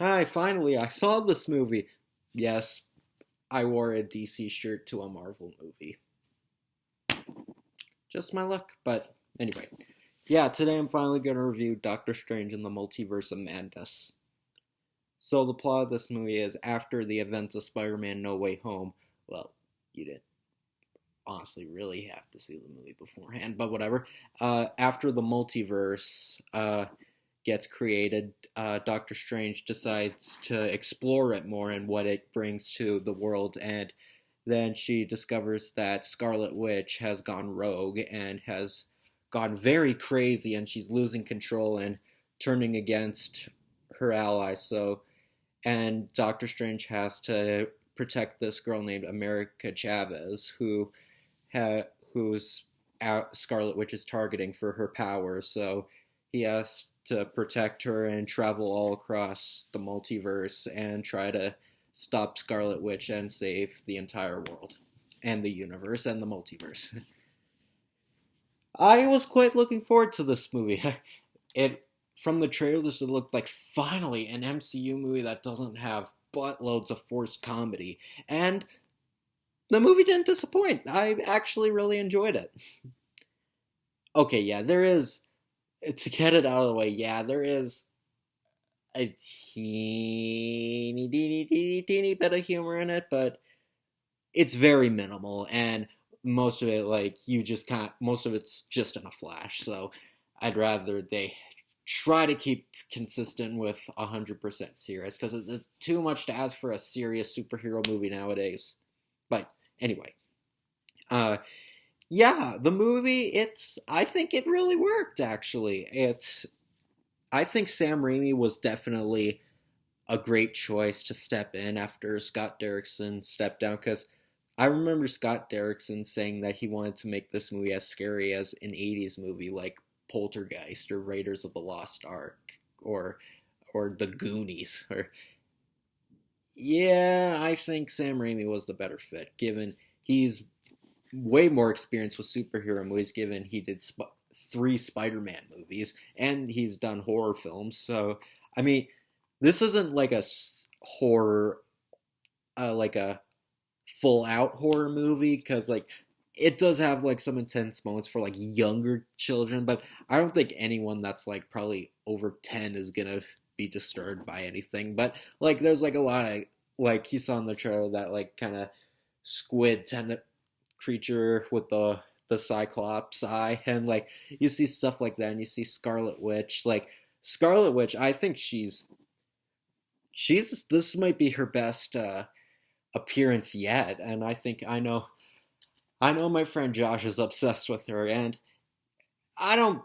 Hi, finally, I saw this movie. Yes, I wore a DC shirt to a Marvel movie. Just my luck, but anyway. Yeah, today I'm finally going to review Doctor Strange in the Multiverse of Madness. So, the plot of this movie is after the events of Spider Man No Way Home. Well, you didn't honestly really have to see the movie beforehand, but whatever. After the multiverse gets created, Doctor Strange decides to explore it more and what it brings to the world, and then she discovers that Scarlet Witch has gone rogue and has gone very crazy, and she's losing control and turning against her allies. And Doctor Strange has to protect this girl named America Chavez, ha- who's Scarlet Witch is targeting for her power. So he has to protect her and travel all across the multiverse and try to stop Scarlet Witch and save the entire world and the universe and the multiverse. I was quite looking forward to this movie. It From the trailers it looked like finally an MCU movie that doesn't have buttloads of forced comedy, and the movie didn't disappoint. I actually really enjoyed it. Okay, yeah, there is, to get it out of the way, yeah, there is a teeny bit of humor in it, but it's very minimal, and most of it, like, most of it's just in a flash, so I'd rather they try to keep consistent with 100% serious, because it's too much to ask for a serious superhero movie nowadays. But anyway, uh, yeah, the movie, I think it really worked, actually. I think Sam Raimi was definitely a great choice to step in after Scott Derrickson stepped down, because I remember Scott Derrickson saying that he wanted to make this movie as scary as an 80s movie like Poltergeist or Raiders of the Lost Ark or The Goonies. Or Yeah, I think Sam Raimi was the better fit, given he's way more experience with superhero movies, given he did three Spider-Man movies and he's done horror films. So, I mean, this isn't like a horror, like a full-out horror movie, because like it does have like some intense moments for like younger children, but I don't think anyone that's like probably over 10 is gonna be disturbed by anything. But like, there's like a lot of, like you saw in the trailer, that like kind of squid tended creature with the Cyclops eye, and like you see stuff like that, and you see Scarlet Witch. Like Scarlet Witch, I think she's this might be her best appearance yet, and I know my friend Josh is obsessed with her, and I don't.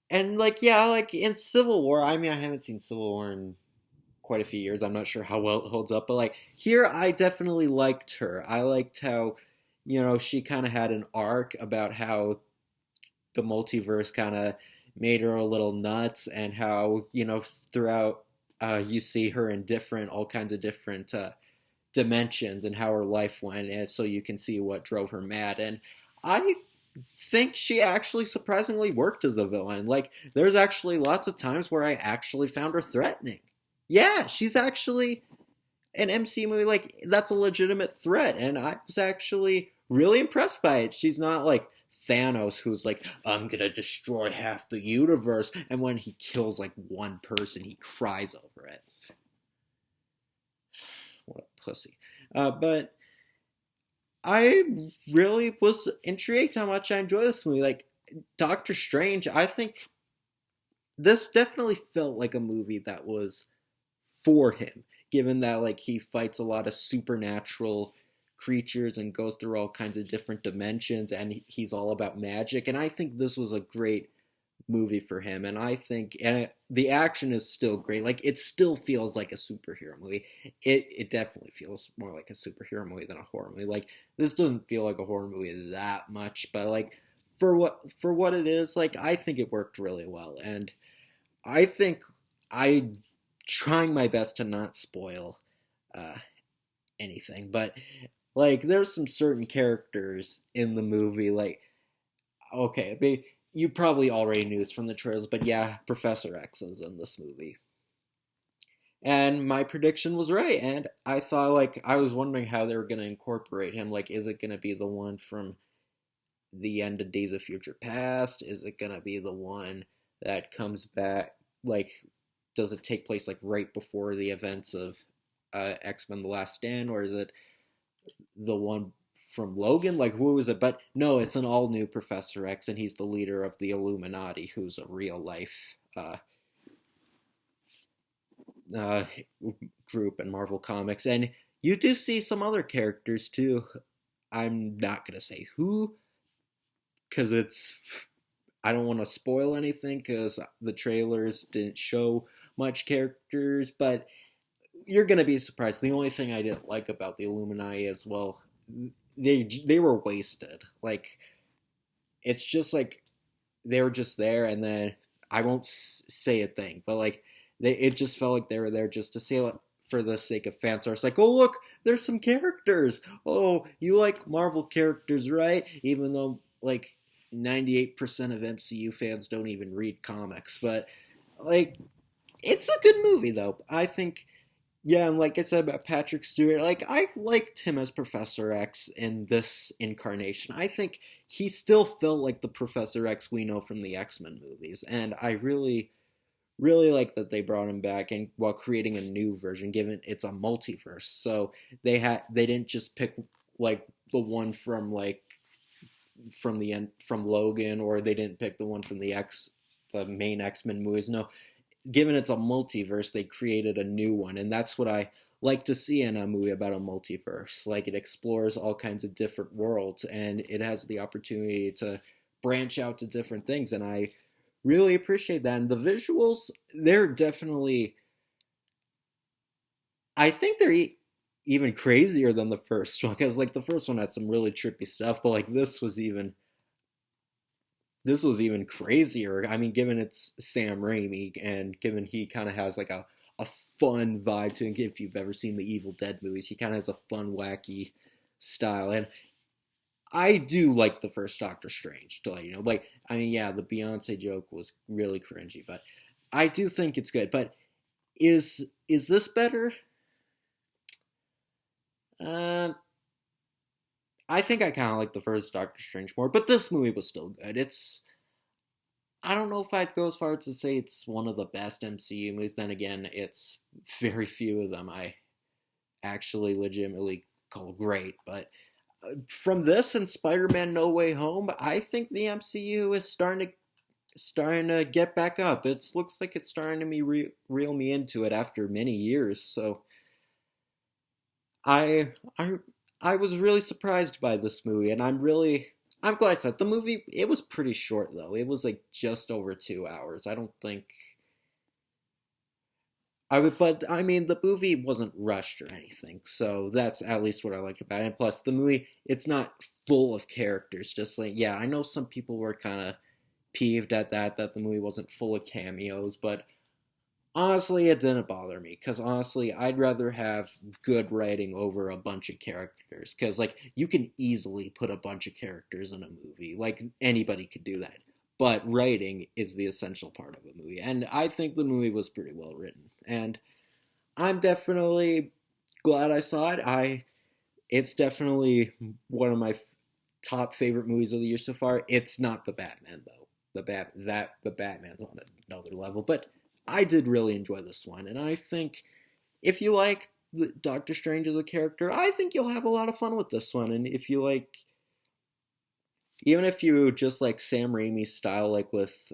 And like, yeah, like in Civil War, I mean, I haven't seen Civil War in quite a few years. I'm not sure how well it holds up, but like here, I definitely liked her. I liked how, she kind of had an arc about how the multiverse kind of made her a little nuts, and how, throughout, you see her in all kinds of different dimensions, and how her life went, and so you can see what drove her mad. And I think she actually surprisingly worked as a villain. Like, there's actually lots of times where I actually found her threatening. Yeah, she's actually an MC movie, like, that's a legitimate threat, and I was actually really impressed by it. She's not like Thanos, who's like, I'm gonna destroy half the universe, and when he kills like one person, he cries over it. What a pussy. But I really was intrigued how much I enjoy this movie. Like, Doctor Strange, I think this definitely felt like a movie that was for him, given that like he fights a lot of supernatural creatures and goes through all kinds of different dimensions, and he's all about magic. And I think this was a great movie for him, and I think, and the action is still great. Like, it still feels like a superhero movie. It definitely feels more like a superhero movie than a horror movie. Like, this doesn't feel like a horror movie that much, but like for what it is, like, I think it worked really well. And I think I trying my best to not spoil uh, anything, but like, there's some certain characters in the movie, like, okay, you probably already knew this from the trailers, but yeah, Professor X is in this movie. And my prediction was right. And I thought, like, I was wondering how they were going to incorporate him. Like, is it going to be the one from the end of Days of Future Past? Is it going to be the one that comes back? Like, does it take place, like, right before the events of X-Men The Last Stand? Or is it the one from Logan? Like, who is it? But no, it's an all new Professor X, and he's the leader of the Illuminati, who's a real life uh, group in Marvel Comics. And you do see some other characters too. I'm not gonna say who, because it's I don't want to spoil anything because the trailers didn't show much characters, but you're gonna be surprised. The only thing I didn't like about the Illuminati as well, they were wasted. Like, it's just like they were just there, and then I won't say a thing, but like it just felt like they were there just to say it for the sake of fan service. Like, oh look, there's some characters. Oh, you like Marvel characters, right? Even though like 98% of MCU fans don't even read comics, but like it's a good movie though. I think, yeah, and like I said about Patrick Stewart, like I liked him as Professor X in this incarnation. I think he still felt like the Professor X we know from the X-Men movies, and I really like that they brought him back and while creating a new version, given it's a multiverse. So they didn't just pick like the one from like from the end from Logan, or they didn't pick the one from the main X-Men movies. No, given it's a multiverse, they created a new one, and that's what I like to see in a movie about a multiverse. Like, it explores all kinds of different worlds, and it has the opportunity to branch out to different things, and I really appreciate that. And the visuals, they're definitely, I think they're even crazier than the first one, because like the first one had some really trippy stuff, but like this was even crazier. I mean, given it's Sam Raimi and given he kind of has like a fun vibe to him, if you've ever seen the Evil Dead movies, he kind of has a fun, wacky style. And I do like the first Doctor Strange, to let you know. Like, I mean, yeah, the Beyonce joke was really cringy, but I do think it's good. But is this better? Uh, I think I kind of like the first Doctor Strange more, but this movie was still good. I don't know if I'd go as far as to say it's one of the best MCU movies. Then again, it's very few of them I actually legitimately call great. But from this and Spider-Man: No Way Home, I think the MCU is starting to get back up. It looks like it's starting to reel me into it after many years. So I I I was really surprised by this movie, and I'm glad I said the movie. It was pretty short though. It was like just over 2 hours. I don't think I would, but I mean the movie wasn't rushed or anything, so that's at least what I liked about it. And plus, the movie it's not full of characters. Just like, yeah, I know some people were kind of peeved at that the movie wasn't full of cameos, but honestly, it didn't bother me because honestly, I'd rather have good writing over a bunch of characters. Because like you can easily put a bunch of characters in a movie, like anybody could do that. But writing is the essential part of a movie, and I think the movie was pretty well written. And I'm definitely glad I saw it. It's definitely one of my top favorite movies of the year so far. It's not the Batman though. The Batman's on another level, but I did really enjoy this one, and I think if you like Doctor Strange as a character, I think you'll have a lot of fun with this one. And if you like, even if you just like Sam Raimi's style, like with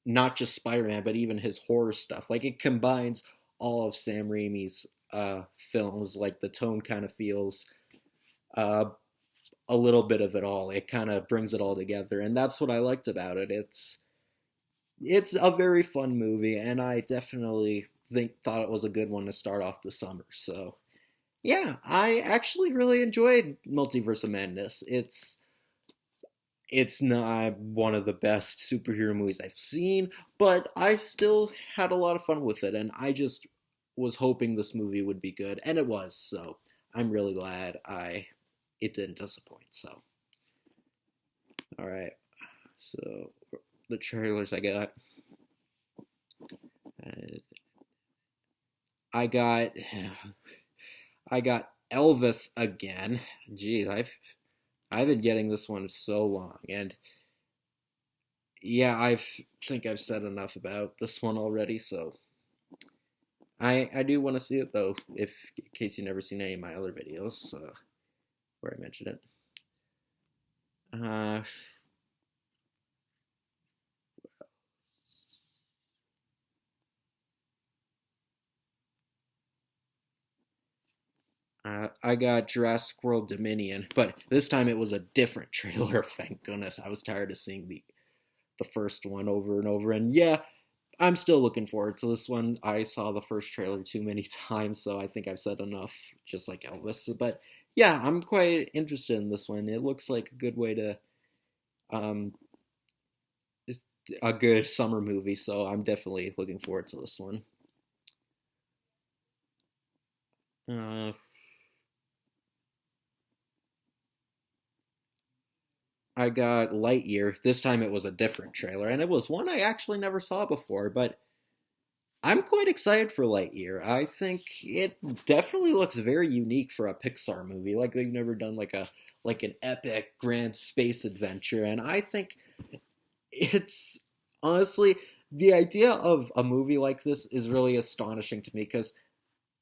not just Spider-Man, but even his horror stuff, like it combines all of Sam Raimi's films. Like the tone kind of feels uh, a little bit of it all. It kind of brings it all together, and that's what I liked about it. It's a very fun movie, and I definitely thought it was a good one to start off the summer. So yeah, I actually really enjoyed Multiverse of Madness. It's not one of the best superhero movies I've seen, but I still had a lot of fun with it, and I just was hoping this movie would be good, and it was. So I'm really glad I it didn't disappoint. So all right, so the trailers I got. Uh, I got I got Elvis again. Geez, I've been getting this one so long, and yeah, think I've said enough about this one already. So I do want to see it though, if in case you've never seen any of my other videos where I mention it. Uh, I got Jurassic World Dominion, but this time it was a different trailer. Thank goodness. I was tired of seeing the first one over and over. And yeah, I'm still looking forward to this one. I saw the first trailer too many times, so I think I've said enough, just like Elvis. But yeah, I'm quite interested in this one. It looks like a good way to, um, a good summer movie, so I'm definitely looking forward to this one. Uh, I got Lightyear. This time it was a different trailer, and it was one I actually never saw before, but I'm quite excited for Lightyear. I think it definitely looks very unique for a Pixar movie. Like they've never done like an epic grand space adventure, and I think it's honestly the idea of a movie like this is really astonishing to me because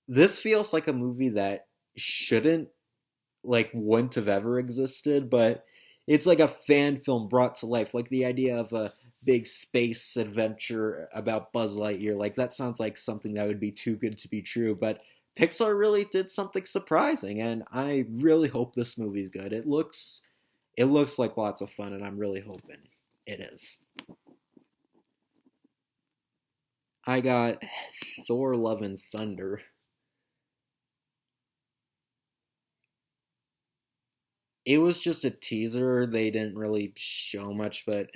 this feels like a movie that shouldn't wouldn't have ever existed, but it's like a fan film brought to life. Like the idea of a big space adventure about Buzz Lightyear, like that sounds like something that would be too good to be true, but Pixar really did something surprising, and I really hope this movie's good. It looks like lots of fun, and I'm really hoping it is. I got Thor Love and Thunder. It was just a teaser. They didn't really show much, but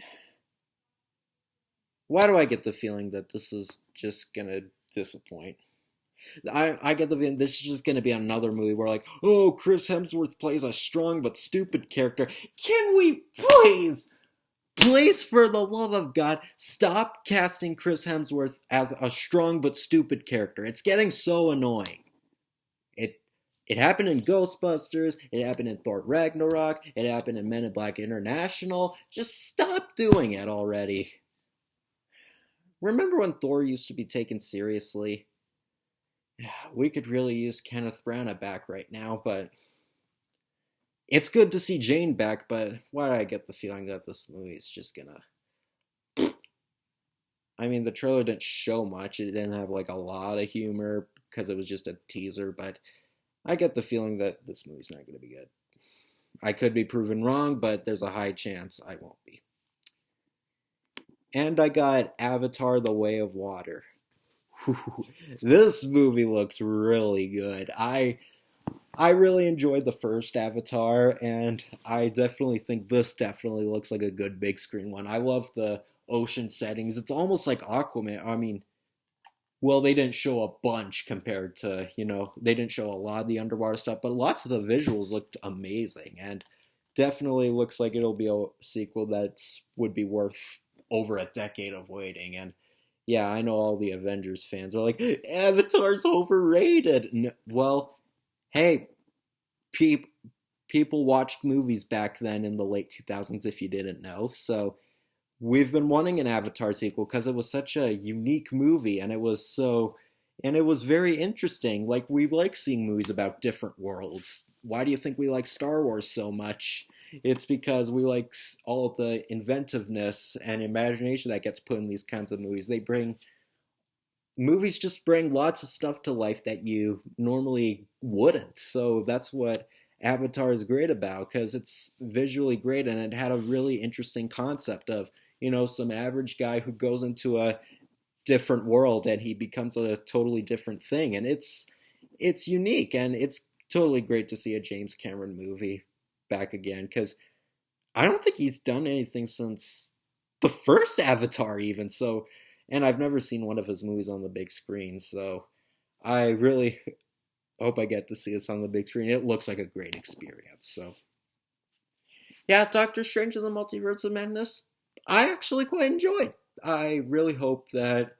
why do I get the feeling that this is just gonna disappoint? I get the feeling this is just gonna be another movie where like, oh, Chris Hemsworth plays a strong but stupid character. Can we please, for the love of God, stop casting Chris Hemsworth as a strong but stupid character? It's getting so annoying. It it happened in Ghostbusters, it happened in Thor Ragnarok, it happened in Men in Black International. Just stop doing it already. Remember when Thor used to be taken seriously? We could really use Kenneth Branagh back right now, but it's good to see Jane back, but why do I get the feeling that this movie is just gonna... I mean, the trailer didn't show much. It didn't have like a lot of humor because it was just a teaser, but I get the feeling that this movie's not gonna be good. I could be proven wrong, but there's a high chance I won't be. And I got Avatar: The Way of Water. This movie looks really good. I really enjoyed the first Avatar, and I definitely think this definitely looks like a good big screen one. I love the ocean settings. It's almost like Aquaman. I mean, well, they didn't show a bunch compared to, they didn't show a lot of the underwater stuff, but lots of the visuals looked amazing, and definitely looks like it'll be a sequel that would be worth over a decade of waiting. And yeah, I know all the Avengers fans are like, Avatar's overrated. Well, hey, peop, people watched movies back then in the late 2000s if you didn't know. So we've been wanting an Avatar sequel because it was such a unique movie and it was very interesting. Like we like seeing movies about different worlds. Why do you think we like Star Wars so much? It's because we like all of the inventiveness and imagination that gets put in these kinds of movies. Movies just bring lots of stuff to life that you normally wouldn't. So that's what Avatar is great about because it's visually great and it had a really interesting concept of, some average guy who goes into a different world and he becomes a totally different thing. And it's unique and it's totally great to see a James Cameron movie back again because I don't think he's done anything since the first Avatar even. So, and I've never seen one of his movies on the big screen, so I really hope I get to see this on the big screen. It looks like a great experience. So, yeah, Doctor Strange and the Multiverse of Madness, I actually quite enjoyed. I really hope that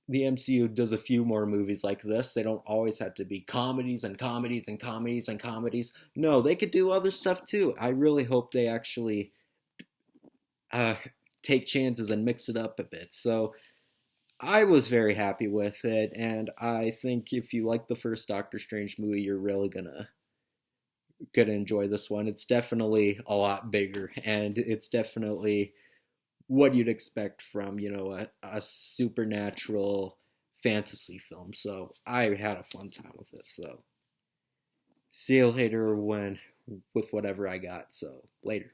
the MCU does a few more movies like this. They don't always have to be comedies and comedies and comedies and comedies. No, they could do other stuff too. I really hope they actually uh, take chances and mix it up a bit. So I was very happy with it, and I think if you like the first Doctor Strange movie, you're really gonna enjoy this one. It's definitely a lot bigger, and it's definitely what you'd expect from a supernatural fantasy film. So I had a fun time with it. So see you later when with whatever I got. So later.